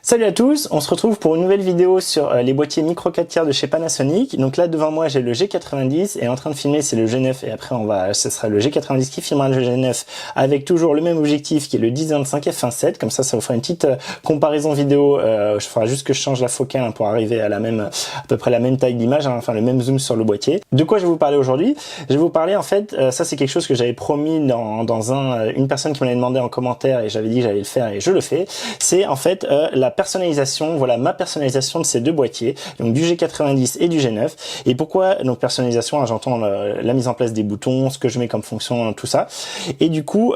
Salut à tous, on se retrouve pour une nouvelle vidéo sur les boîtiers micro 4 tiers de chez Panasonic. Donc là devant moi j'ai le G90 et en train de filmer c'est le G9 et après ce sera le G90 qui filmera le G9 avec toujours le même objectif qui est le 10-25 f1.7. Comme ça vous fera une petite comparaison vidéo. Je ferai juste que je change la focale pour arriver à à peu près la même taille d'image, enfin le même zoom sur le boîtier. De quoi je vais vous parler aujourd'hui? Je vais vous parler en fait, ça c'est quelque chose que j'avais promis dans une personne qui me l'avait demandé en commentaire et j'avais dit que j'allais le faire et je le fais. C'est en fait la personnalisation, voilà ma personnalisation de ces deux boîtiers, donc du G90 et du G9. Et pourquoi donc personnalisation, hein, j'entends la mise en place des boutons, ce que je mets comme fonction, tout ça. Et du coup,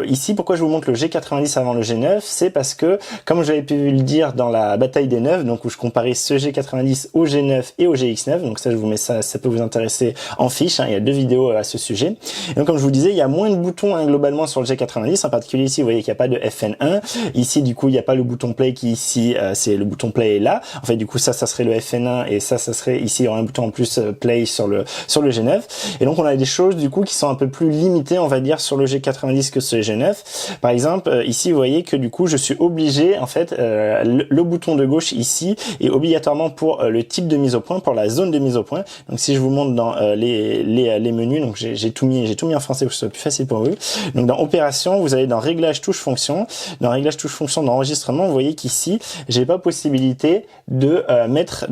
ici, pourquoi je vous montre le G90 avant le G9, c'est parce que, comme j'avais pu le dire dans la bataille des 9, donc où je comparais ce G90 au G9 et au GX9, donc ça je vous mets ça peut vous intéresser en fiche, hein, il y a deux vidéos à ce sujet. Et donc comme je vous disais, il y a moins de boutons hein, globalement sur le G90, en particulier ici, vous voyez qu'il n'y a pas de FN1. Ici, du coup, il n'y a pas le bouton play qui ici, c'est le bouton play est là. En fait, du coup, ça serait le FN1 et ça serait ici, il y aurait un bouton en plus play sur le G9. Et donc, on a des choses, du coup, qui sont un peu plus limitées, on va dire, sur le G90 que sur le G9. Par exemple, ici, vous voyez que du coup, je suis obligé, en fait, le bouton de gauche ici est obligatoirement pour le type de mise au point, pour la zone de mise au point. Donc, si je vous montre dans les menus, donc j'ai tout mis en français pour que ce soit plus facile pour vous. Donc, dans opération, vous allez dans réglage touche fonction. Dans réglage touche fonction d'enregistrement, vous voyez qu'ici, j'ai pas possibilité de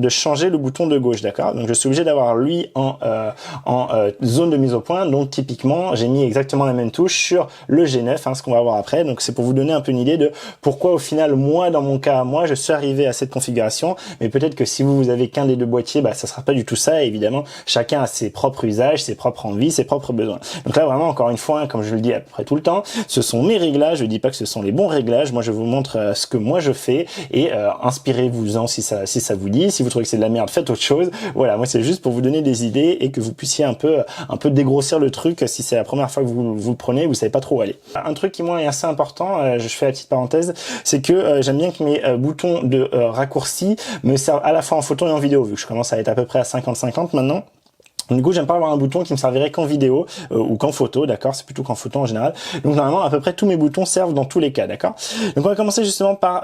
changer le bouton de gauche, d'accord? Donc je suis obligé d'avoir lui en zone de mise au point. Donc typiquement, j'ai mis exactement la même touche sur le G9, hein, ce qu'on va voir après. Donc c'est pour vous donner un peu une idée de pourquoi au final, moi, dans mon cas, je suis arrivé à cette configuration. Mais peut-être que si vous avez qu'un des deux boîtiers, ça sera pas du tout ça. Et évidemment, chacun a ses propres usages, ses propres envies, ses propres besoins. Donc là, vraiment, encore une fois, hein, comme je le dis à peu près tout le temps, ce sont mes réglages. Je dis pas que ce sont les bons réglages. Moi, je vous montre ce que moi je fais et inspirez-vous-en si ça vous dit. Si vous trouvez que c'est de la merde, faites autre chose. Voilà, moi c'est juste pour vous donner des idées et que vous puissiez un peu dégrossir le truc si c'est la première fois que vous le prenez, vous savez pas trop où aller. Un truc qui moi est assez important, je fais la petite parenthèse, c'est que j'aime bien que mes boutons de raccourci me servent à la fois en photo et en vidéo, vu que je commence à être à peu près à 50-50 maintenant. Du coup, j'aime pas avoir un bouton qui me servirait qu'en vidéo ou qu'en photo, d'accord? C'est plutôt qu'en photo en général. Donc normalement, à peu près tous mes boutons servent dans tous les cas, d'accord? Donc on va commencer justement par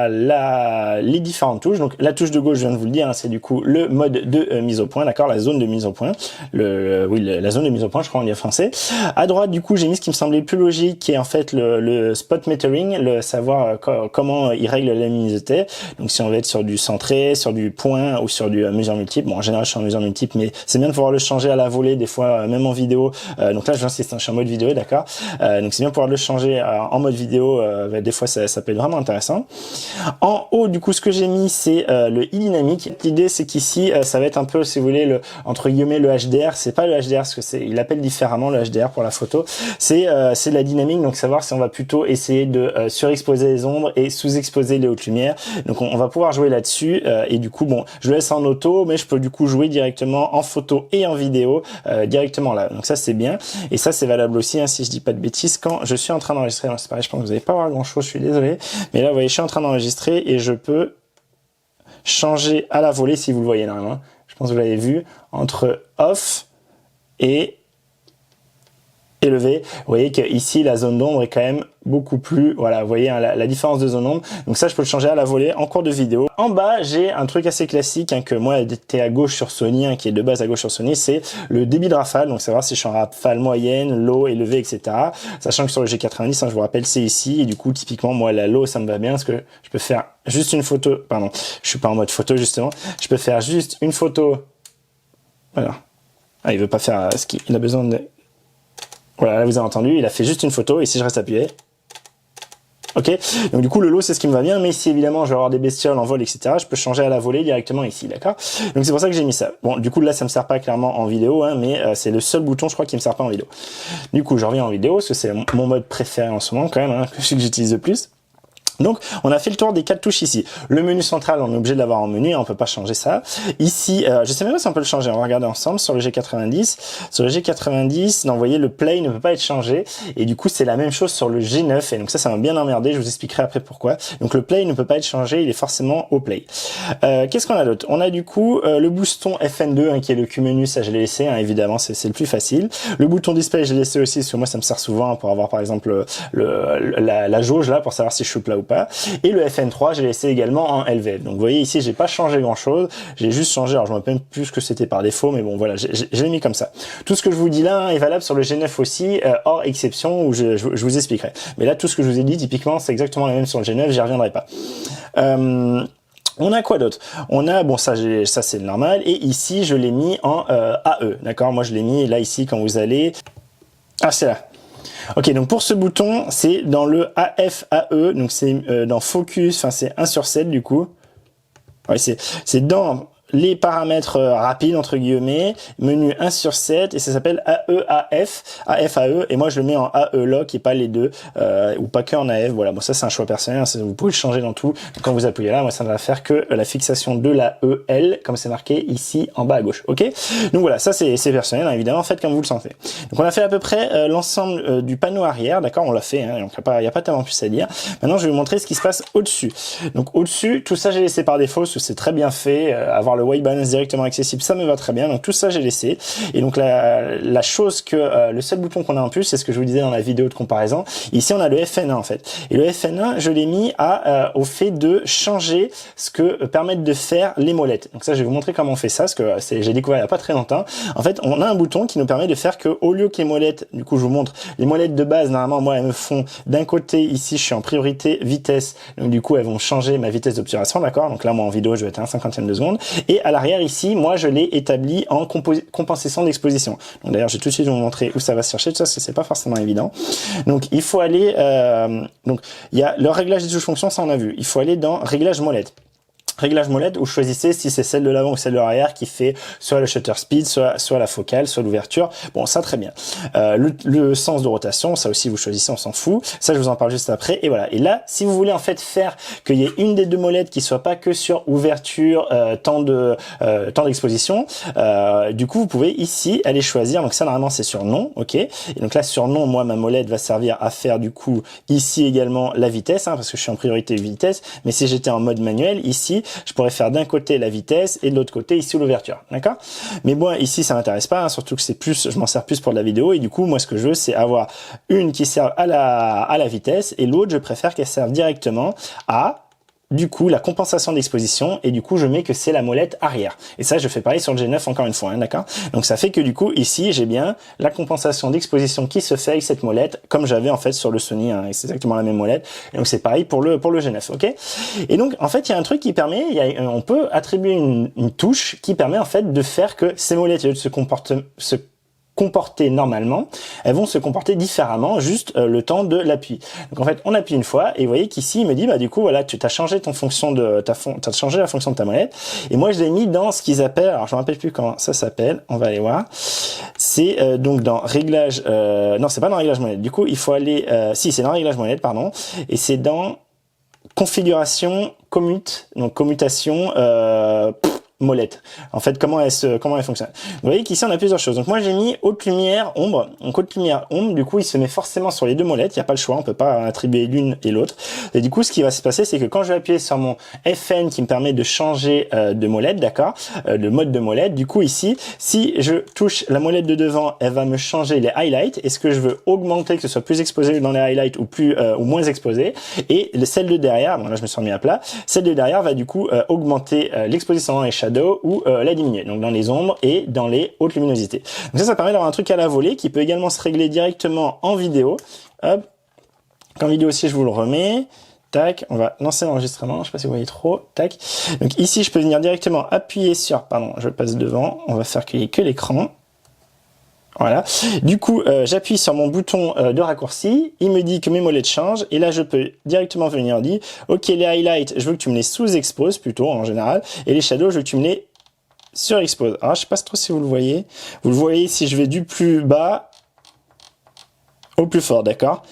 les différentes touches. Donc la touche de gauche, je viens de vous le dire, hein, c'est du coup le mode de mise au point, d'accord? La zone de mise au point. La zone de mise au point, je crois en lien français. À droite, du coup, j'ai mis ce qui me semblait plus logique, qui est en fait le spot metering, le savoir comment il règle la luminosité. Donc si on veut être sur du centré, sur du point ou sur du mesure multiple. Bon, en général, je suis en mesure multiple, mais c'est bien de pouvoir le changer à la volée, des fois même en vidéo. Donc là, j'insiste, je suis en mode vidéo, d'accord. Donc c'est bien de pouvoir le changer en mode vidéo. Des fois, ça peut être vraiment intéressant. En haut, du coup, ce que j'ai mis, c'est le e-dynamique. L'idée, c'est qu'ici, ça va être un peu, si vous voulez, entre guillemets, le HDR. C'est pas le HDR, parce que il appelle différemment le HDR pour la photo. C'est de la dynamique, donc savoir si on va plutôt essayer de surexposer les ombres et sous-exposer les hautes lumières. Donc on va pouvoir jouer là-dessus. Et du coup, bon, je le laisse en auto, mais je peux du coup jouer directement en photo et en vidéo directement là. Donc ça c'est bien. Et ça c'est valable aussi, hein, si je dis pas de bêtises, quand je suis en train d'enregistrer. C'est pareil, je pense que vous n'allez pas voir grand chose, je suis désolé. Mais là vous voyez, je suis en train d'enregistrer et je peux changer à la volée si vous le voyez normalement. Je pense que vous l'avez vu, entre off et élevé. Vous voyez que ici la zone d'ombre est quand même beaucoup plus, voilà, vous voyez hein, la différence de zone d'ombre. Donc ça je peux le changer à la volée en cours de vidéo. En bas j'ai un truc assez classique hein, que moi était à gauche sur Sony, hein, qui est de base à gauche sur Sony, c'est le débit de rafale. Donc savoir si je suis en rafale moyenne, low, élevé, etc. Sachant que sur le G90, hein, je vous rappelle, c'est ici, et du coup typiquement moi la low ça me va bien parce que je peux faire juste une photo, pardon, je suis pas en mode photo justement, je peux faire juste une photo, voilà. Ah, il veut pas faire ce qu'il a besoin de. Voilà, là vous avez entendu, il a fait juste une photo, et si je reste appuyé, ok, donc du coup le low c'est ce qui me va bien, mais si évidemment je vais avoir des bestioles en vol, etc., je peux changer à la volée directement ici, d'accord? Donc c'est pour ça que j'ai mis ça. Bon, du coup là ça me sert pas clairement en vidéo, hein, mais c'est le seul bouton je crois qui me sert pas en vidéo. Du coup je reviens en vidéo, parce que c'est mon mode préféré en ce moment quand même, hein, que j'utilise le plus. Donc, on a fait le tour des 4 touches ici. Le menu central, on est obligé de l'avoir en menu, on peut pas changer ça. Ici, je sais même pas si on peut le changer, on va regarder ensemble sur le G90. Sur le G90, non, vous voyez, le play ne peut pas être changé. Et du coup, c'est la même chose sur le G9. Et donc ça m'a bien emmerdé, je vous expliquerai après pourquoi. Donc le play ne peut pas être changé, il est forcément au play. Qu'est-ce qu'on a d'autre? On a du coup le bouton FN2, hein, qui est le Q-menu, ça je l'ai laissé, hein, évidemment, c'est le plus facile. Le bouton display, je l'ai laissé aussi, parce que moi ça me sert souvent, hein, pour avoir par exemple la jauge là, pour savoir si je suis plat ou pas. Et le FN3, je l'ai laissé également en LVF. Donc vous voyez ici, j'ai pas changé grand chose, j'ai juste changé, alors je me rappelle plus ce que c'était par défaut, mais bon voilà, je l'ai mis comme ça. Tout ce que je vous dis là, hein, est valable sur le G9 aussi, hors exception, où je vous expliquerai. Mais là, tout ce que je vous ai dit, typiquement, c'est exactement la même sur le G9, j'y reviendrai pas. On a quoi d'autre? On a, bon, ça c'est normal, et ici, je l'ai mis en AE, d'accord? Moi, je l'ai mis là, ici, quand vous allez... Ah, c'est là. Ok, donc pour ce bouton, c'est dans le AFAE, donc c'est dans Focus, enfin c'est 1 sur 7 du coup. Ouais, c'est dans les paramètres rapides, entre guillemets, menu 1 sur 7, et ça s'appelle AEAF, et moi je le mets en AE lock et pas les deux, ou pas que en AF, voilà, bon ça c'est un choix personnel, hein, vous pouvez le changer dans tout, quand vous appuyez là, moi ça ne va faire que la fixation de la EL, comme c'est marqué ici en bas à gauche, ok? Donc voilà, ça c'est personnel, hein, évidemment, faites comme vous le sentez. Donc on a fait à peu près l'ensemble du panneau arrière, d'accord, on l'a fait, hein, donc il n'y a pas tellement plus à dire. Maintenant je vais vous montrer ce qui se passe au-dessus. Donc au-dessus, tout ça j'ai laissé par défaut, parce que c'est très bien fait, avoir le white balance directement accessible, ça me va très bien, donc tout ça j'ai laissé. Et donc la chose que le seul bouton qu'on a en plus, c'est ce que je vous disais dans la vidéo de comparaison, ici on a le FN1 en fait, et le FN1 je l'ai mis au fait de changer ce que permettent de faire les molettes. Donc ça je vais vous montrer comment on fait ça, parce que j'ai découvert il n'y a pas très longtemps. En fait on a un bouton qui nous permet de faire que, au lieu que les molettes, du coup je vous montre, les molettes de base normalement moi elles me font d'un côté, ici je suis en priorité vitesse, donc du coup elles vont changer ma vitesse d'obturation, d'accord, donc là moi en vidéo je vais être à 1/50 de seconde, et à l'arrière ici, moi je l'ai établi en compensation d'exposition. Donc d'ailleurs, je vais tout de suite vous montrer où ça va se chercher, tout ça, parce que c'est pas forcément évident. Donc il faut aller, donc il y a le réglage des touches fonctions, ça on a vu. Il faut aller dans réglage molette. Réglage molette, où choisissez si c'est celle de l'avant ou celle de l'arrière qui fait soit le shutter speed, soit la focale, soit l'ouverture. Bon, ça très bien. Le sens de rotation, ça aussi vous choisissez, on s'en fout. Ça, je vous en parle juste après. Et voilà. Et là, si vous voulez en fait faire qu'il y ait une des deux molettes qui soit pas que sur ouverture, temps d'exposition, du coup, vous pouvez ici aller choisir. Donc ça, normalement, c'est sur non, ok. Et donc là, sur non, moi, ma molette va servir à faire du coup ici également la vitesse, hein, parce que je suis en priorité vitesse. Mais si j'étais en mode manuel, ici, je pourrais faire d'un côté la vitesse et de l'autre côté ici l'ouverture, d'accord? Mais moi ici ça m'intéresse pas, hein, surtout que c'est plus, je m'en sers plus pour de la vidéo, et du coup moi ce que je veux c'est avoir une qui serve à la vitesse, et l'autre je préfère qu'elle serve directement à du coup la compensation d'exposition, et du coup je mets que c'est la molette arrière. Et ça je fais pareil sur le G9 encore une fois, hein, d'accord? Donc ça fait que du coup ici j'ai bien la compensation d'exposition qui se fait avec cette molette, comme j'avais en fait sur le Sony, hein, c'est exactement la même molette. Et donc c'est pareil pour le G9, ok? Et donc en fait il y a un truc qui permet, on peut attribuer une touche qui permet en fait de faire que ces molettes, au lieu de se comporter normalement, elles vont se comporter différemment juste le temps de l'appui. Donc en fait, on appuie une fois, et vous voyez qu'ici il me dit bah du coup voilà, tu as changé ton fonction de t'as changé la fonction de ta molette, et moi je l'ai mis dans ce qu'ils appellent, alors je me rappelle plus comment ça s'appelle, on va aller voir. C'est donc dans réglage, non c'est pas dans réglage molette. Du coup il faut aller, si c'est dans réglage molette pardon, et c'est dans configuration commute, donc commutation. Molette. En fait, comment elle fonctionne. Vous voyez qu'ici on a plusieurs choses. Donc moi j'ai mis haute lumière, ombre. Donc haute lumière, ombre, du coup il se met forcément sur les deux molettes, il n'y a pas le choix, on peut pas attribuer l'une et l'autre. Et du coup ce qui va se passer, c'est que quand je vais appuyer sur mon FN qui me permet de changer de molette, d'accord, de mode de molette, du coup ici, si je touche la molette de devant, elle va me changer les highlights. Est-ce que je veux augmenter, que ce soit plus exposé dans les highlights ou ou moins exposé? Et celle de derrière, bon là je me suis remis à plat, celle de derrière va du coup augmenter l'exposition dans les shadows ou la diminuer, donc dans les ombres et dans les hautes luminosités. Donc ça permet d'avoir un truc à la volée qui peut également se régler directement en vidéo. Hop, en vidéo aussi je vous le remets. Tac, on va lancer l'enregistrement, je sais pas si vous voyez trop, tac. Donc ici je peux venir directement appuyer sur, pardon, je passe devant, on va faire qu'il n'y ait que l'écran. Voilà. Du coup, j'appuie sur mon bouton de raccourci, il me dit que mes molettes changent, et là je peux directement venir dire, ok, les highlights, je veux que tu me les sous-exposes plutôt en général, et les shadows, je veux que tu me les surexposes. Alors je sais pas trop si vous le voyez. Vous le voyez si je vais du plus bas au plus fort, d'accord?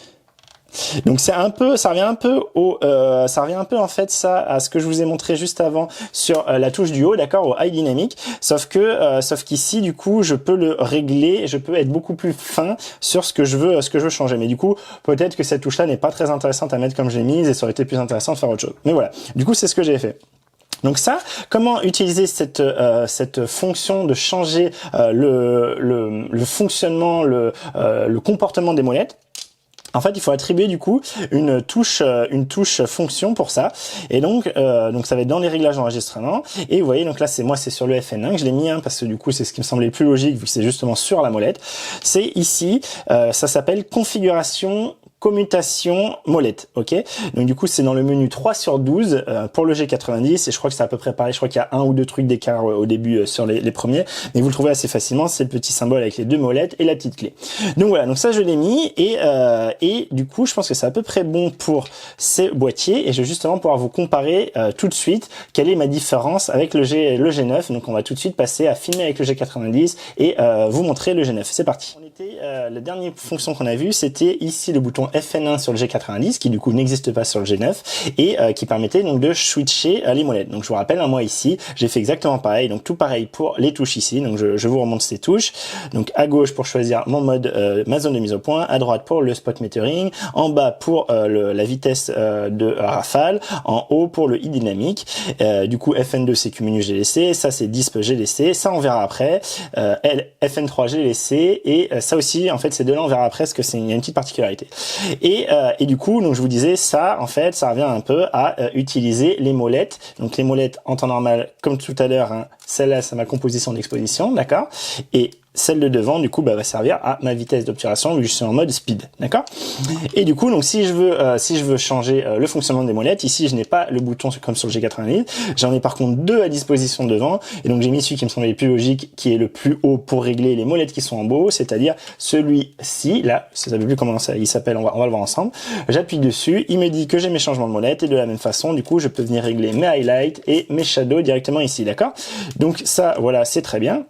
Donc c'est un peu, ça revient un peu en fait ça à ce que je vous ai montré juste avant sur la touche du haut, d'accord, au high dynamic. Sauf qu'ici du coup je peux le régler, je peux être beaucoup plus fin sur ce que je veux changer. Mais du coup peut-être que cette touche là n'est pas très intéressante à mettre comme j'ai mise et ça aurait été plus intéressant de faire autre chose. Mais voilà, du coup c'est ce que j'ai fait. Donc ça, comment utiliser cette fonction de changer le fonctionnement, le comportement des molettes? En fait, il faut attribuer du coup une touche fonction pour ça. Et donc ça va être dans les réglages d'enregistrement. Et vous voyez, donc là c'est sur le FN1 que je l'ai mis, parce que du coup c'est ce qui me semblait le plus logique vu que c'est justement sur la molette. C'est ici, ça s'appelle configuration commutation molette, ok. Donc du coup c'est dans le menu 3 sur 12 pour le G90 et je crois que c'est à peu près pareil. Je crois qu'il y a un ou deux trucs d'écart au début sur les premiers, mais vous le trouvez assez facilement. C'est le petit symbole avec les deux molettes et la petite clé. Donc voilà, donc ça je l'ai mis et du coup je pense que c'est à peu près bon pour ces boîtiers et je vais justement pouvoir vous comparer tout de suite quelle est ma différence avec le G9. Donc on va tout de suite passer à filmer avec le G90 et vous montrer le G9. C'est parti. La dernière fonction qu'on a vue, c'était ici le bouton FN1 sur le G90 qui du coup n'existe pas sur le G9 et qui permettait donc de switcher les molettes. Donc je vous rappelle, moi ici j'ai fait exactement pareil, donc tout pareil pour les touches ici. Donc je vous remonte ces touches. Donc à gauche pour choisir mon mode, ma zone de mise au point, à droite pour le spot metering, en bas pour la vitesse de rafale, en haut pour le dynamique. Du coup FN2 c'est Q menu GLC, ça c'est disp GLC, ça on verra après. FN3 GLC et ça aussi en fait ces deux-là on verra après parce que il y a une petite particularité. Et du coup, donc je vous disais, ça, en fait, ça revient un peu à utiliser les molettes. Donc les molettes en temps normal, comme tout à l'heure, celle-là, c'est ma composition d'exposition, d'accord. Et celle de devant, du coup, va servir à ma vitesse d'obturation vu que je suis en mode speed, d'accord. Et du coup, donc si je veux changer le fonctionnement des molettes, ici, je n'ai pas le bouton comme sur le G90. J'en ai par contre deux à disposition devant. Et donc j'ai mis celui qui me semblait le plus logique, qui est le plus haut pour régler les molettes qui sont en haut, c'est-à-dire celui-ci, là, je ne sais plus comment ça il s'appelle, on va le voir ensemble. J'appuie dessus, il me dit que j'ai mes changements de molettes et de la même façon, du coup, je peux venir régler mes highlights et mes shadows directement ici, d'accord. Donc ça, voilà, c'est très bien.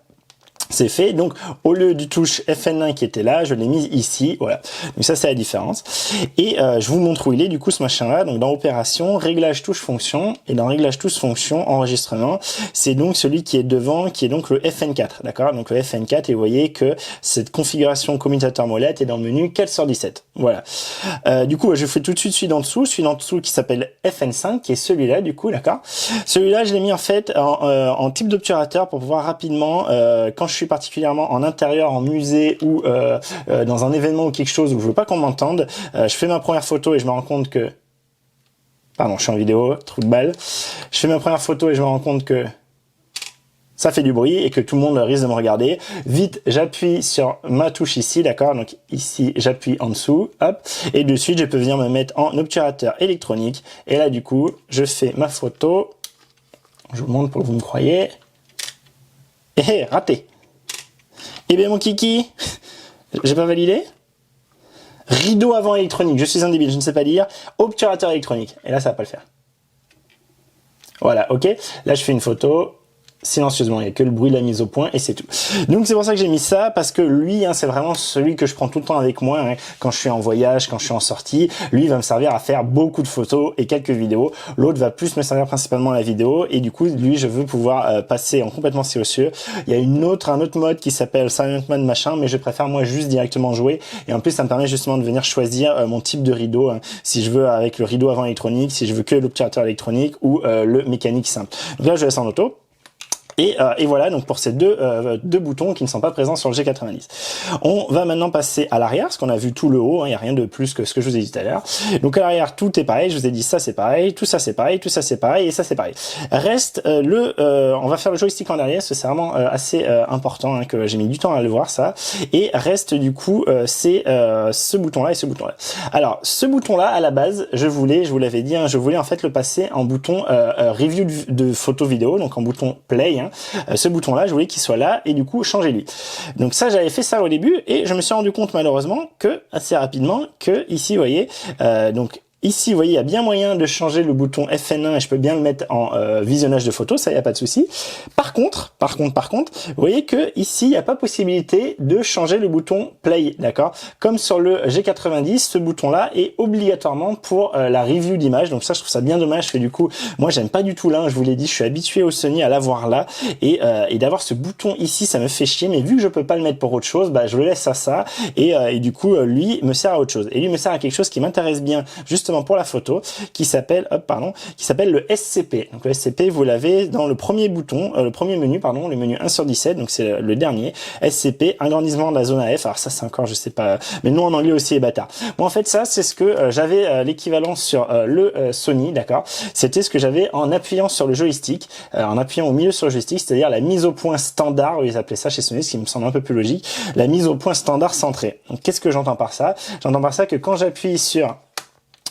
C'est fait. Donc au lieu du touche FN1 qui était là, je l'ai mis ici. Voilà. Donc ça c'est la différence. Et je vous montre où il est du coup ce machin là. Donc dans opération, réglage touche fonction et dans réglage touche fonction enregistrement, c'est donc celui qui est devant, qui est donc le FN4. D'accord. Donc le FN4 et vous voyez que cette configuration commutateur molette est dans le menu 4 sur 17. Voilà. Du coup je fais tout de suite celui d'en dessous qui s'appelle FN5 qui est celui-là du coup, d'accord. Celui-là je l'ai mis en fait en type d'obturateur pour pouvoir rapidement quand je suis particulièrement en intérieur, en musée ou dans un événement ou quelque chose où je veux pas qu'on m'entende, je fais ma première photo et je me rends compte que... Pardon, je suis en vidéo, trou de balle. Je fais ma première photo et je me rends compte que ça fait du bruit et que tout le monde risque de me regarder. Vite, j'appuie sur ma touche ici, d'accord. Donc ici, j'appuie en dessous, hop. Et de suite, je peux venir me mettre en obturateur électronique. Et là, du coup, je fais ma photo. Je vous montre pour que vous me croyez. Et raté. Eh bien mon kiki, j'ai pas validé. Rideau avant électronique, je suis un débile, je ne sais pas lire. Obturateur électronique, et là ça va pas le faire. Voilà, ok. Là je fais une photo. Silencieusement, il n'y a que le bruit de la mise au point et c'est tout. Donc c'est pour ça que j'ai mis ça, parce que lui, c'est vraiment celui que je prends tout le temps avec moi, quand je suis en voyage, quand je suis en sortie. Lui, il va me servir à faire beaucoup de photos et quelques vidéos. L'autre va plus me servir principalement à la vidéo et du coup, lui, je veux pouvoir passer en complètement silencieux. Il y a un autre mode qui s'appelle Silent Mode machin, mais je préfère moi juste directement jouer et en plus, ça me permet justement de venir choisir mon type de rideau, si je veux avec le rideau avant électronique, si je veux que l'obturateur électronique ou le mécanique simple. Donc là, je laisse en auto. Et voilà donc pour ces deux boutons qui ne sont pas présents sur le G90. On va maintenant passer à l'arrière, parce qu'on a vu tout le haut, il n'y a rien de plus que ce que je vous ai dit tout à l'heure. Donc à l'arrière, tout est pareil, je vous ai dit ça c'est pareil, tout ça c'est pareil, tout ça c'est pareil, et ça c'est pareil. Reste on va faire le joystick en arrière, c'est vraiment assez important, que j'ai mis du temps à le voir ça. Et reste du coup, c'est ce bouton-là et ce bouton-là. Alors ce bouton-là, à la base, je vous l'avais dit, je voulais en fait le passer en bouton review de photo vidéo, donc en bouton play. Ce bouton là je voulais qu'il soit là et du coup changer lui. Donc ça j'avais fait ça au début et je me suis rendu compte malheureusement que assez rapidement que ici vous voyez donc Ici, vous voyez, il y a bien moyen de changer le bouton FN1 et je peux bien le mettre en visionnage de photos, ça, il n'y a pas de souci. Par contre, vous voyez que ici, il n'y a pas possibilité de changer le bouton Play, d'accord? Comme sur le G90, ce bouton-là est obligatoirement pour la review d'image. Donc ça, je trouve ça bien dommage, parce que du coup, moi, j'aime pas du tout là, je vous l'ai dit, je suis habitué au Sony à l'avoir là, et d'avoir ce bouton ici, ça me fait chier, mais vu que je peux pas le mettre pour autre chose, bah, je le laisse à ça, et du coup, lui me sert à autre chose. Et lui me sert à quelque chose qui m'intéresse bien, justement pour la photo, qui s'appelle le SCP. Donc le SCP, vous l'avez dans le premier bouton, le premier menu, le menu 1 sur 17, donc c'est le dernier. SCP, agrandissement de la zone AF. Alors ça, c'est encore, je sais pas, mais nous en anglais aussi est bâtard. Bon, en fait, ça, c'est ce que j'avais l'équivalent sur le Sony, d'accord. C'était ce que j'avais en appuyant sur le joystick, en appuyant au milieu sur le joystick, c'est-à-dire la mise au point standard, ils appelaient ça chez Sony, ce qui me semble un peu plus logique, la mise au point standard centré. Donc qu'est-ce que j'entends par ça? J'entends par ça que quand j'appuie sur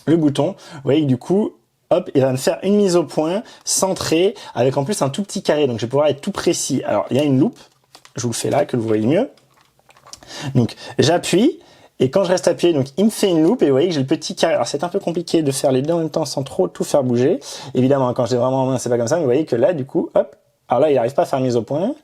le bouton, vous voyez que du coup, hop, il va me faire une mise au point centrée avec en plus un tout petit carré, donc je vais pouvoir être tout précis. Alors, il y a une loupe, je vous le fais là, que vous voyez mieux. Donc, j'appuie, et quand je reste appuyé, donc il me fait une loupe, et vous voyez que j'ai le petit carré. Alors, c'est un peu compliqué de faire les deux en même temps sans trop tout faire bouger. Évidemment, quand j'ai vraiment en main, c'est pas comme ça, mais vous voyez que là, du coup, hop, alors là, il n'arrive pas à faire mise au point.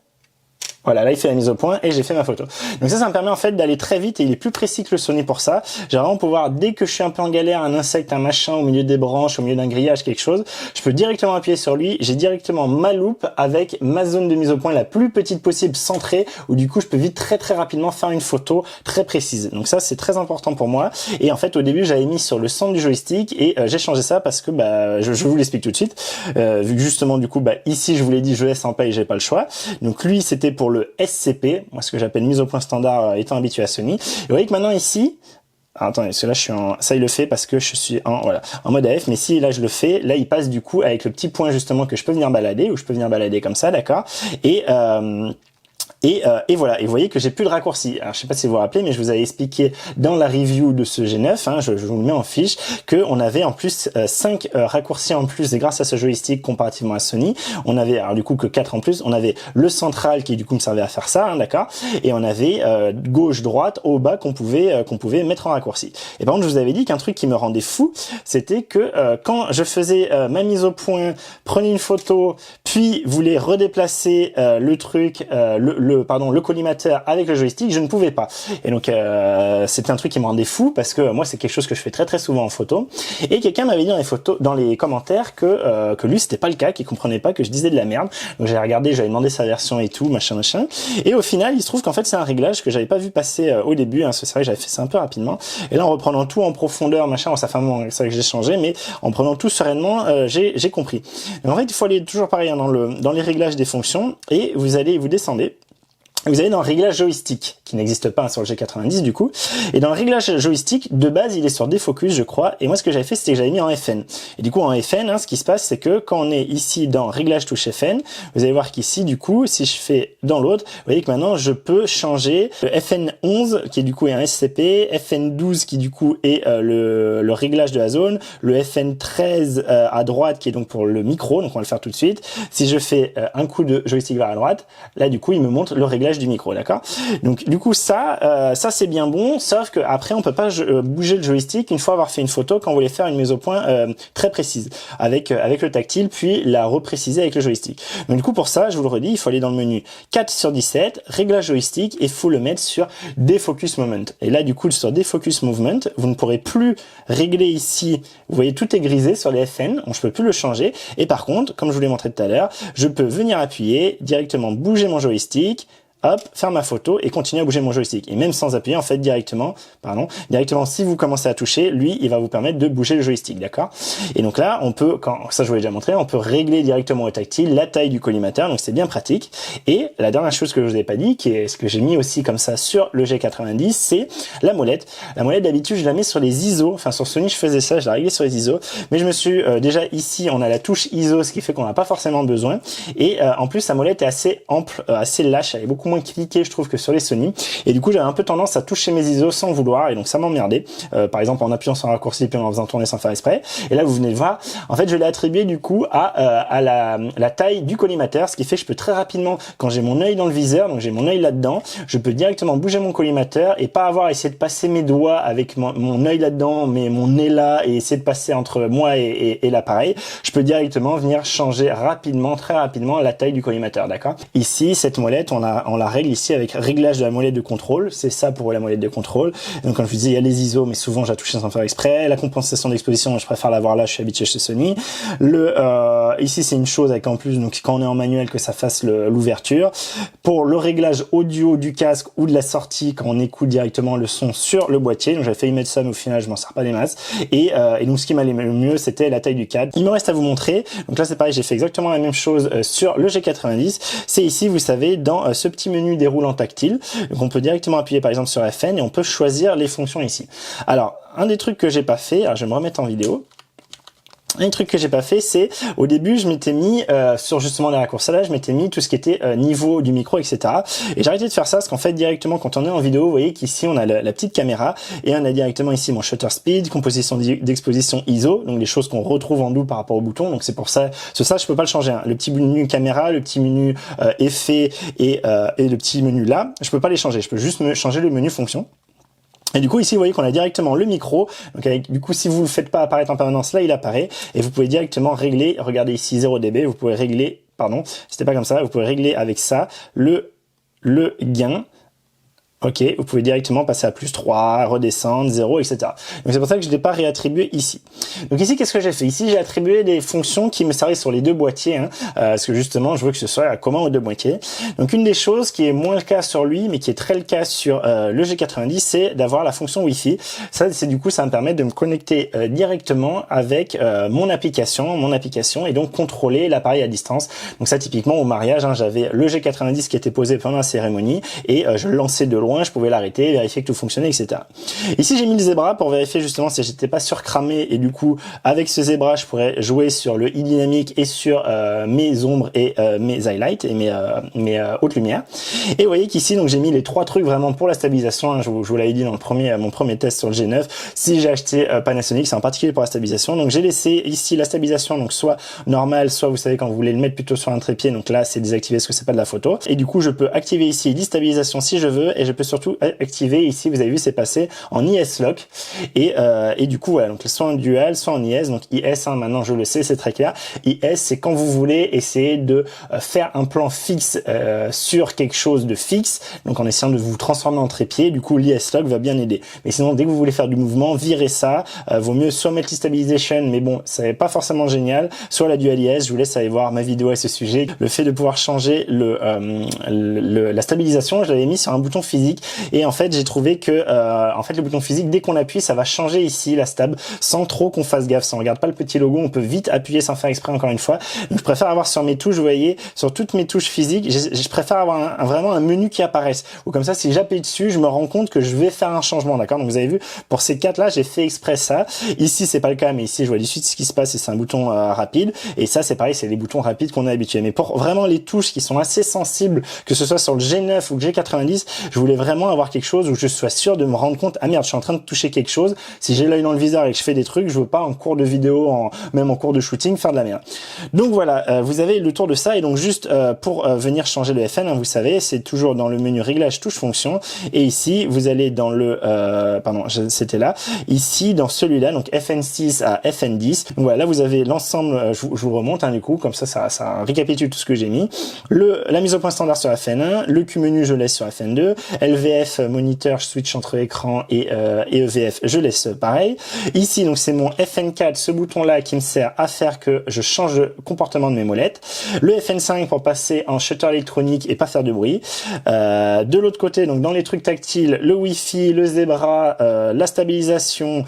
Voilà, là il fait la mise au point et j'ai fait ma photo. Donc ça me permet en fait d'aller très vite et il est plus précis que le Sony pour ça. J'ai vraiment pouvoir, dès que je suis un peu en galère, un insecte, un machin au milieu des branches, au milieu d'un grillage, quelque chose, je peux directement appuyer sur lui. J'ai directement ma loupe avec ma zone de mise au point la plus petite possible centrée où du coup je peux vite très rapidement faire une photo très précise. Donc ça c'est très important pour moi. Et en fait au début j'avais mis sur le centre du joystick et j'ai changé ça parce que je vous l'explique tout de suite. Vu que justement du coup ici je vous l'ai dit je laisse en paix et j'ai pas le choix. Donc lui c'était pour le SCP, moi ce que j'appelle mise au point standard étant habitué à Sony. Et vous voyez que maintenant ici, attendez, parce que là je suis ça il le fait parce que je suis en mode AF, mais si là je le fais, là il passe du coup avec le petit point justement que je peux venir balader, ou je peux venir balader comme ça, d'accord, et voilà, et vous voyez que j'ai plus de raccourci. Alors je sais pas si vous vous rappelez, mais je vous avais expliqué dans la review de ce G9, je vous le mets en fiche, que on avait en plus 5 raccourcis en plus, et grâce à ce joystick comparativement à Sony, on avait alors du coup que 4 en plus, on avait le central qui du coup me servait à faire ça, d'accord, et on avait gauche, droite, haut, bas qu'on pouvait mettre en raccourci. Et par contre, je vous avais dit qu'un truc qui me rendait fou, c'était que quand je faisais ma mise au point, prenez une photo, puis voulez redéplacer le truc, le collimateur avec le joystick, je ne pouvais pas. Et donc c'était un truc qui me rendait fou parce que moi c'est quelque chose que je fais très souvent en photo. Et quelqu'un m'avait dit dans les commentaires que lui c'était pas le cas, qu'il comprenait pas que je disais de la merde. Donc j'ai regardé, j'avais demandé sa version et tout, machin. Et au final, il se trouve qu'en fait c'est un réglage que j'avais pas vu passer au début. C'est vrai que j'avais fait ça un peu rapidement. Et là en reprenant tout en profondeur, machin, ça fait un moment que j'ai changé, mais en prenant tout sereinement, j'ai compris. Donc en fait il faut aller toujours pareil dans les réglages des fonctions et vous descendez. Vous allez dans le réglage joystick, qui n'existe pas sur le G90 du coup. Et dans le réglage joystick, de base, il est sur défocus, je crois. Et moi, ce que j'avais fait, c'était que j'avais mis en FN. Et du coup, en FN, ce qui se passe, c'est que quand on est ici dans réglage touche FN, vous allez voir qu'ici, du coup, si je fais dans l'autre, vous voyez que maintenant, je peux changer le FN11, qui du coup est un SCP, FN12, qui du coup est le réglage de la zone, le FN13 à droite, qui est donc pour le micro, donc on va le faire tout de suite. Si je fais un coup de joystick vers la droite, là, du coup, il me montre le réglage du micro, d'accord. Donc du coup ça c'est bien bon, sauf que après on peut pas bouger le joystick une fois avoir fait une photo quand vous voulez faire une mise au point très précise avec le tactile, puis la repréciser avec le joystick. Donc du coup pour ça, je vous le redis, il faut aller dans le menu 4 sur 17, réglage joystick, et il faut le mettre sur Defocus Movement. Et là du coup sur Defocus Movement, vous ne pourrez plus régler ici, vous voyez tout est grisé sur les FN, donc je peux plus le changer. Et par contre, comme je vous l'ai montré tout à l'heure, je peux venir appuyer, directement bouger mon joystick, hop, faire ma photo et continuer à bouger mon joystick. Et même sans appuyer, en fait, directement, si vous commencez à toucher, lui, il va vous permettre de bouger le joystick, d'accord? Et donc là, on peut, ça je vous l'ai déjà montré, on peut régler directement au tactile la taille du collimateur, donc c'est bien pratique. Et la dernière chose que je vous ai pas dit, qui est ce que j'ai mis aussi comme ça sur le G90, c'est la molette. La molette, d'habitude, je la mets sur les ISO. Enfin, sur Sony, je faisais ça, je la réglais sur les ISO. Mais je me suis, déjà ici, on a la touche ISO, ce qui fait qu'on n'a pas forcément besoin. Et en plus, la molette est assez ample, assez lâche, elle est beaucoup moins cliqué, je trouve, que sur les Sony. Et du coup, j'avais un peu tendance à toucher mes ISO sans vouloir, et donc ça m'emmerdait. Par exemple, en appuyant sur un raccourci puis en faisant tourner sans faire exprès. Et là, vous venez de voir, en fait, je l'ai attribué du coup à la taille du collimateur, ce qui fait que je peux très rapidement, quand j'ai mon œil dans le viseur, donc j'ai mon œil là-dedans, je peux directement bouger mon collimateur et pas avoir à essayer de passer mes doigts avec mon œil là-dedans, mais mon nez là, et essayer de passer entre moi et l'appareil. Je peux directement venir changer rapidement, très rapidement, la taille du collimateur, d'accord? Ici, cette molette, on la règle ici avec réglage de la molette de contrôle. C'est ça pour la molette de contrôle. Donc, comme je vous disais, il y a les ISO, mais souvent, j'ai touché sans faire exprès. La compensation d'exposition, je préfère l'avoir là, je suis habitué chez Sony. Ici, c'est une chose avec en plus, donc quand on est en manuel, que ça fasse l'ouverture. Pour le réglage audio du casque ou de la sortie, quand on écoute directement le son sur le boîtier. Donc, j'avais failli mettre ça, mais au final, je m'en sers pas des masses. Et donc, ce qui m'allait le mieux, c'était la taille du cadre. Il me reste à vous montrer. Donc là, c'est pareil, j'ai fait exactement la même chose sur le G90. C'est ici, vous savez, dans ce petit menu déroulant tactile. Donc, on peut directement appuyer, par exemple, sur FN et on peut choisir les fonctions ici. Alors, un des trucs que j'ai pas fait, alors je vais me remettre en vidéo. Un truc que j'ai pas fait, c'est au début je m'étais mis sur justement les raccourcissages, je m'étais mis tout ce qui était niveau du micro, etc. Et j'ai arrêté de faire ça parce qu'en fait directement quand on est en vidéo, vous voyez qu'ici on a la petite caméra et on a directement ici mon shutter speed, composition d'exposition ISO, donc les choses qu'on retrouve en double par rapport au bouton. Donc c'est pour ça, je peux pas le changer. Hein. Le petit menu caméra, le petit menu effet et le petit menu là, je peux pas les changer. Je peux juste changer le menu fonction. Et du coup, ici, vous voyez qu'on a directement le micro. Donc, du coup, si vous ne le faites pas apparaître en permanence, là, il apparaît. Et vous pouvez directement régler, regardez ici, 0 dB, vous pouvez régler, pardon, c'était pas comme ça, vous pouvez régler avec ça le gain. Ok, vous pouvez directement passer à plus 3, redescendre, 0, etc. Donc c'est pour ça que je ne l'ai pas réattribué ici. Donc ici, qu'est-ce que j'ai fait? Ici, j'ai attribué des fonctions qui me servaient sur les deux boîtiers, hein, parce que justement, je veux que ce soit commun aux deux boîtiers. Donc une des choses qui est moins le cas sur lui, mais qui est très le cas sur le G90, c'est d'avoir la fonction Wi-Fi. Ça, c'est du coup, ça va me permet de me connecter directement avec mon application, et donc contrôler l'appareil à distance. Donc ça, typiquement, au mariage, hein, j'avais le G90 qui était posé pendant la cérémonie, et je le lançais de loin, je pouvais l'arrêter, vérifier que tout fonctionnait, etc. Ici, j'ai mis le zébra pour vérifier justement si j'étais pas surcramé, et du coup, avec ce zébra, je pourrais jouer sur le e-dynamique et sur mes ombres et mes highlights et mes hautes lumières. Et vous voyez qu'ici, donc j'ai mis les trois trucs vraiment pour la stabilisation. Hein, je vous l'avais dit dans mon premier test sur le G9. Si j'ai acheté Panasonic, c'est en particulier pour la stabilisation. Donc j'ai laissé ici la stabilisation, donc soit normale, soit vous savez quand vous voulez le mettre plutôt sur un trépied. Donc là, c'est désactivé parce que c'est pas de la photo. Et du coup, je peux activer ici l'e-stabilisation si je veux, et je peux surtout activer ici, vous avez vu, c'est passé en IS lock, et du coup voilà, donc soit en dual, soit en IS. Donc IS, hein, maintenant je le sais, c'est très clair. IS, c'est quand vous voulez essayer de faire un plan fixe sur quelque chose de fixe, donc en essayant de vous transformer en trépied. Du coup l'IS lock va bien aider. Mais sinon, dès que vous voulez faire du mouvement, virez ça. Vaut mieux soit mettre l'e-stabilization, mais bon, c'est pas forcément génial, soit la dual IS. Je vous laisse aller voir ma vidéo à ce sujet. Le fait de pouvoir changer la stabilisation, je l'avais mis sur un bouton physique. Et en fait, j'ai trouvé que en fait, le bouton physique, dès qu'on appuie, ça va changer ici la stab sans trop qu'on fasse gaffe. Si on regarde pas le petit logo, on peut vite appuyer sans faire exprès, encore une fois. Donc, je préfère avoir sur mes touches, vous voyez, sur toutes mes touches physiques, je préfère avoir vraiment un menu qui apparaisse. Ou comme ça, si j'appuie dessus, je me rends compte que je vais faire un changement, d'accord? Donc, vous avez vu, pour ces quatre là, j'ai fait exprès ça. Ici, c'est pas le cas, mais ici, je vois du suite ce qui se passe et c'est un bouton rapide. Et ça, c'est pareil, c'est les boutons rapides qu'on est habitué. Mais pour vraiment les touches qui sont assez sensibles, que ce soit sur le G9 ou le G90, je voulais vraiment avoir quelque chose où je sois sûr de me rendre compte, ah merde, je suis en train de toucher quelque chose. Si j'ai l'œil dans le viseur et que je fais des trucs, je veux pas en cours de vidéo, même en cours de shooting, faire de la merde. Donc voilà, vous avez le tour de ça. Et donc juste pour venir changer le FN, hein, vous savez, c'est toujours dans le menu réglage touche fonction. Et ici, vous allez dans le, pardon, c'était là. Ici, dans celui-là, donc FN6 à FN10. Donc voilà, là vous avez l'ensemble, je vous remonte, hein, du coup, comme ça récapitule tout ce que j'ai mis. La mise au point standard sur FN1, le Q-menu, je laisse sur FN2, LVF, moniteur, switch entre écran et EVF, je laisse pareil. Ici, donc c'est mon FN4, ce bouton-là qui me sert à faire que je change le comportement de mes molettes. Le FN5 pour passer en shutter électronique et pas faire de bruit. De l'autre côté, donc dans les trucs tactiles, le Wi-Fi, le zébra, la stabilisation,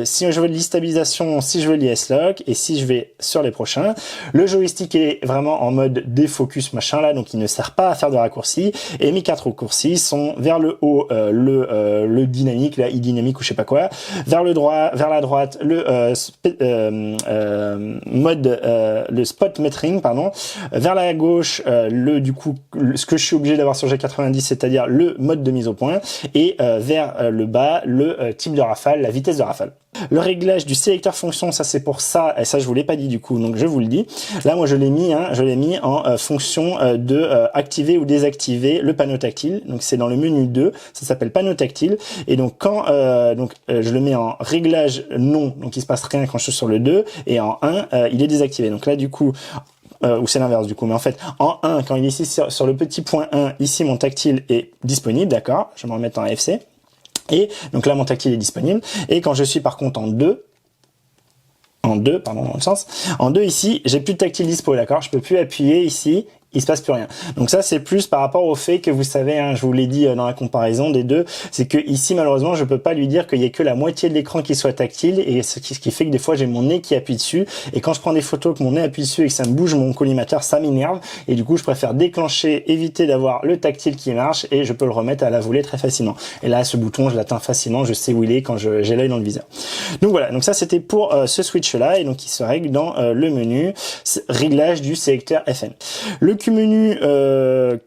si je veux de l'e-stabilisation, si je veux l'IS-lock, et si je vais sur les prochains. Le joystick est vraiment en mode défocus machin là, donc il ne sert pas à faire de raccourcis. Et mes 4 raccourcis, son, vers le haut le dynamique, là, e-dynamique ou je sais pas quoi, vers le droit, vers la droite le le spot metering, pardon, vers la gauche ce que je suis obligé d'avoir sur G90, c'est-à-dire le mode de mise au point, et vers le bas le type de rafale, la vitesse de rafale. Le réglage du sélecteur fonction, ça c'est pour ça, et ça je vous l'ai pas dit du coup, donc je vous le dis. Là moi je l'ai mis en fonction de activer ou désactiver le panneau tactile. Donc c'est dans le menu 2, ça s'appelle panneau tactile. Et donc quand je le mets en réglage non, donc il se passe rien quand je suis sur le 2, et en 1 il est désactivé. Donc là du coup ou c'est l'inverse du coup, mais en fait en 1 quand il est ici sur le petit point 1, ici mon tactile est disponible, d'accord, je vais me remettre en AFC. Et donc là mon tactile est disponible, et quand je suis par contre en 2 pardon dans le sens, en 2 ici, j'ai plus de tactile dispo, d'accord, je peux plus appuyer ici, il se passe plus rien. Donc ça c'est plus par rapport au fait que vous savez, hein, je vous l'ai dit dans la comparaison des deux, c'est que ici malheureusement je peux pas lui dire qu'il y ait que la moitié de l'écran qui soit tactile, et ce qui fait que des fois j'ai mon nez qui appuie dessus, et quand je prends des photos que mon nez appuie dessus et que ça me bouge mon collimateur, ça m'énerve, et du coup je préfère déclencher, éviter d'avoir le tactile qui marche, et je peux le remettre à la volée très facilement. Et là ce bouton je l'atteins facilement, je sais où il est quand j'ai l'œil dans le viseur. Donc voilà, donc ça c'était pour ce switch là, et donc il se règle dans le menu réglage du sélecteur FN. Le Q-menu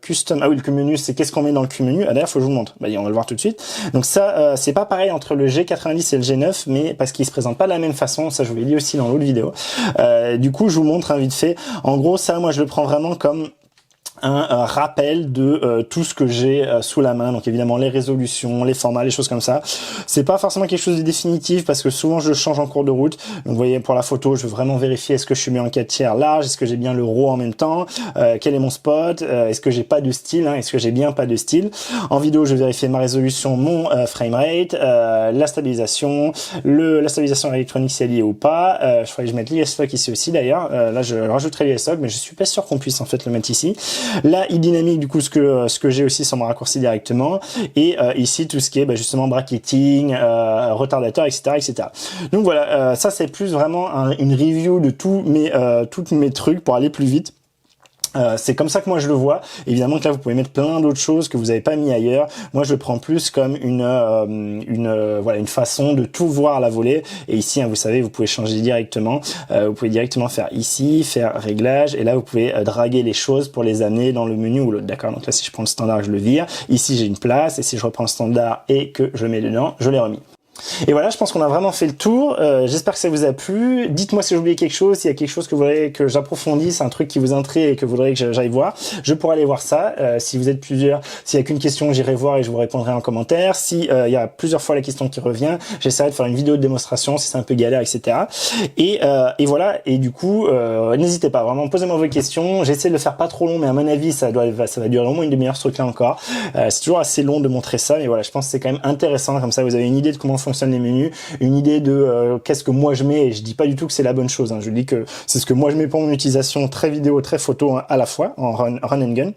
custom, ah oui le Q-menu c'est qu'est-ce qu'on met dans le Q-menu, ah d'ailleurs faut que je vous montre, bah, on va le voir tout de suite. Donc ça c'est pas pareil entre le G90 et le G9, mais parce qu'ils se présentent pas de la même façon, ça je vous l'ai dit aussi dans l'autre vidéo. Du coup je vous montre vite fait, en gros ça moi je le prends vraiment comme un rappel de tout ce que j'ai sous la main, donc évidemment les résolutions, les formats, les choses comme ça. C'est pas forcément quelque chose de définitif parce que souvent je le change en cours de route. Donc vous voyez pour la photo, je veux vraiment vérifier est-ce que je suis mis en 4/3 large, est-ce que j'ai bien le RAW en même temps, quel est mon spot, est-ce que j'ai pas de style, hein, est-ce que j'ai bien pas de style. En vidéo, je vais vérifier ma résolution, mon framerate, la stabilisation, la stabilisation électronique si elle y est ou pas. Je ferais que je mette l'IS-Log ici aussi d'ailleurs. Là je rajouterai l'IS-Log, mais je suis pas sûr qu'on puisse en fait le mettre ici. Là, e-dynamique, du coup, ce que j'ai aussi sur mon raccourci directement. Et ici, tout ce qui est justement bracketing, retardateur, etc., etc. Donc voilà, ça c'est plus vraiment une review de tous mes trucs pour aller plus vite. C'est comme ça que moi je le vois. Évidemment que là vous pouvez mettre plein d'autres choses que vous n'avez pas mis ailleurs. Moi je le prends plus comme une façon de tout voir à la volée. Et ici hein, vous savez vous pouvez changer directement. Vous pouvez directement faire ici, faire réglage, et là vous pouvez draguer les choses pour les amener dans le menu ou l'autre. D'accord. Donc là si je prends le standard je le vire. Ici j'ai une place, et si je reprends le standard et que je mets dedans, je l'ai remis. Et voilà, je pense qu'on a vraiment fait le tour. J'espère que ça vous a plu. Dites-moi si j'ai oublié quelque chose, s'il y a quelque chose que vous voudriez que j'approfondisse, un truc qui vous intrigue et que vous voudriez que j'aille voir. Je pourrais aller voir ça. Si vous êtes plusieurs, s'il y a qu'une question, j'irai voir et je vous répondrai en commentaire. Si il y a plusieurs fois la question qui revient, j'essaierai de faire une vidéo de démonstration si c'est un peu galère, etc. Et voilà. Et du coup, n'hésitez pas, vraiment, posez-moi vos questions. J'essaie de le faire pas trop long, mais à mon avis, ça va durer au moins une demi-heure ce truc-là encore. C'est toujours assez long de montrer ça, mais voilà, je pense que c'est quand même intéressant. Comme ça, vous avez une idée de comment fonctionnent les menus, une idée de qu'est-ce que moi je mets, et je dis pas du tout que c'est la bonne chose, hein. Je dis que c'est ce que moi je mets pour mon utilisation, très vidéo, très photo, hein, à la fois, en run and gun.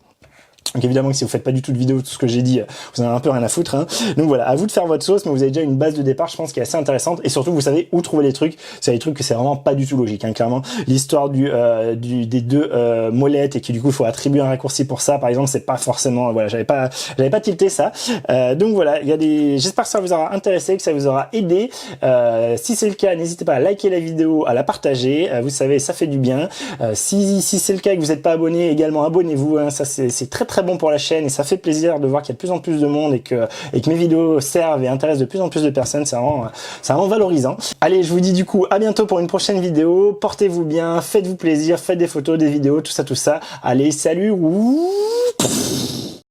Donc évidemment que si vous faites pas du tout de vidéo, tout ce que j'ai dit, vous en avez un peu rien à foutre, hein. Donc voilà, à vous de faire votre sauce, mais vous avez déjà une base de départ, je pense, qui est assez intéressante, et surtout vous savez où trouver les trucs. C'est des trucs que c'est vraiment pas du tout logique, hein, clairement. L'histoire des deux molettes, et qui du coup il faut attribuer un raccourci pour ça, par exemple, c'est pas forcément, voilà, j'avais pas tilté ça. Donc voilà, j'espère que ça vous aura intéressé, que ça vous aura aidé. Si c'est le cas, n'hésitez pas à liker la vidéo, à la partager. Vous savez, ça fait du bien. Si c'est le cas et que vous n'êtes pas abonné, également abonnez-vous, hein, ça c'est très bon pour la chaîne, et ça fait plaisir de voir qu'il y a de plus en plus de monde et que mes vidéos servent et intéressent de plus en plus de personnes. C'est vraiment valorisant. Allez, je vous dis du coup à bientôt pour une prochaine vidéo. Portez-vous bien, faites-vous plaisir, faites des photos, des vidéos, tout ça. Allez, salut. Ouh.